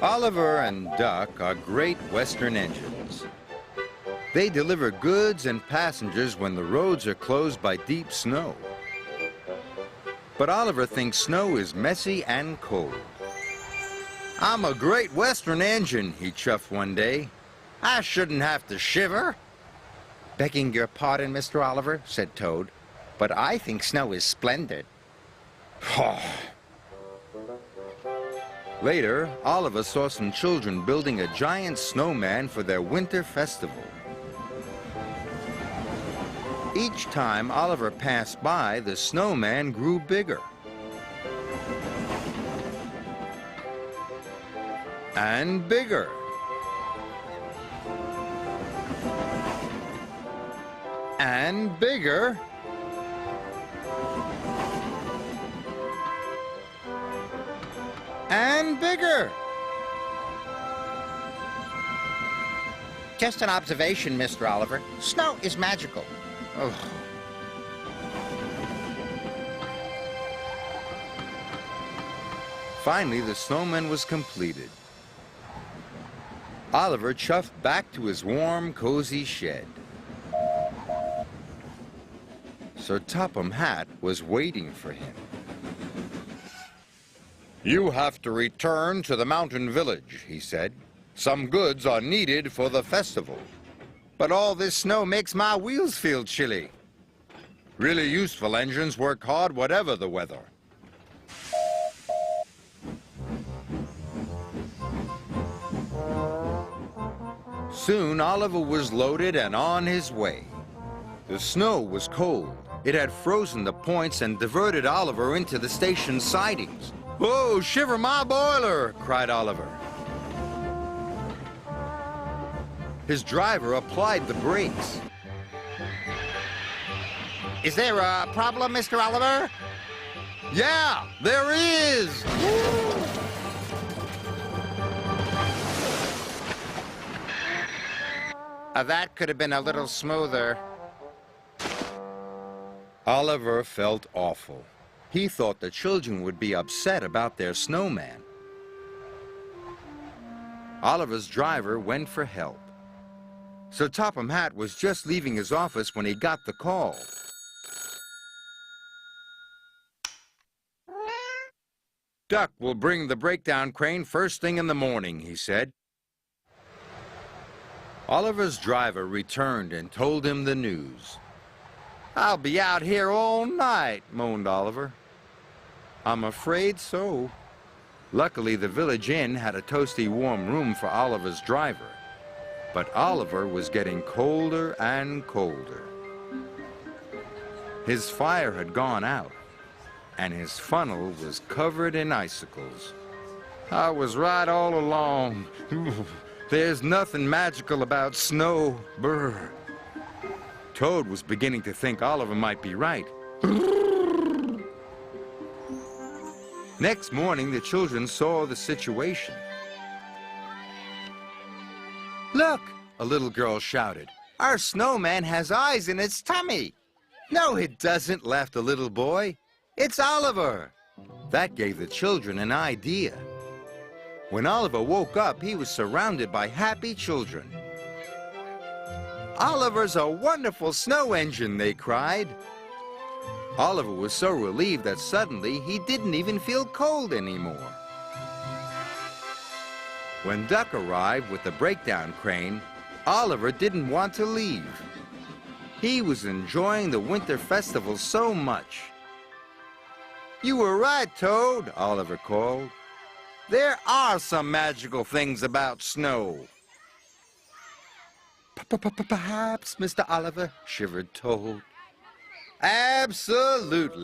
Oliver and Duck are great Western engines. They deliver goods and passengers when the roads are closed by deep snow. But Oliver thinks snow is messy and cold. "I'm a great Western engine," he chuffed one day. "I shouldn't have to shiver." "Begging your pardon, Mr. Oliver," said Toad, "but I think snow is splendid." Later, Oliver saw some children building a giant snowman for their winter festival. Each time Oliver passed by, the snowman grew bigger. And bigger. And bigger. And bigger. Just an observation, Mr. Oliver. Snow is magical. Oh. Finally, the snowman was completed. Oliver chuffed back to his warm, cozy shed. Sir Topham Hatt was waiting for him. "You have to return to the mountain village," he said. "Some goods are needed for the festival." "But all this snow makes my wheels feel chilly." "Really useful engines work hard whatever the weather." Soon Oliver was loaded and on his way. The snow was cold. It had frozen the points and diverted Oliver into the station's sidings. "Oh, shiver my boiler!" cried Oliver. His driver applied the brakes. "Is there a problem, Mr. Oliver?" "Yeah, there is!" That could have been a little smoother. Oliver felt awful. He thought the children would be upset about their snowman. Oliver's driver went for help. Sir Topham Hatt was just leaving his office when he got the call. "Duck will bring the breakdown crane first thing in the morning," he said. Oliver's driver returned and told him the news. "I'll be out here all night," moaned Oliver. "I'm afraid so." Luckily, the village inn had a toasty warm room for Oliver's driver. But Oliver was getting colder and colder. His fire had gone out, and his funnel was covered in icicles. "I was right all along. There's nothing magical about snow. Brr." Toad was beginning to think Oliver might be right. Next morning, the children saw the situation. "Look," a little girl shouted. "Our snowman has eyes in its tummy." "No, it doesn't," laughed the little boy. "It's Oliver." That gave the children an idea. When Oliver woke up, he was surrounded by happy children. "Oliver's a wonderful snow engine," they cried. Oliver was so relieved that suddenly he didn't even feel cold anymore. When Duck arrived with the breakdown crane, Oliver didn't want to leave. He was enjoying the winter festival so much. "You were right, Toad," Oliver called. "There are some magical things about snow." "Perhaps, Mr. Oliver," shivered Toad. "Absolutely."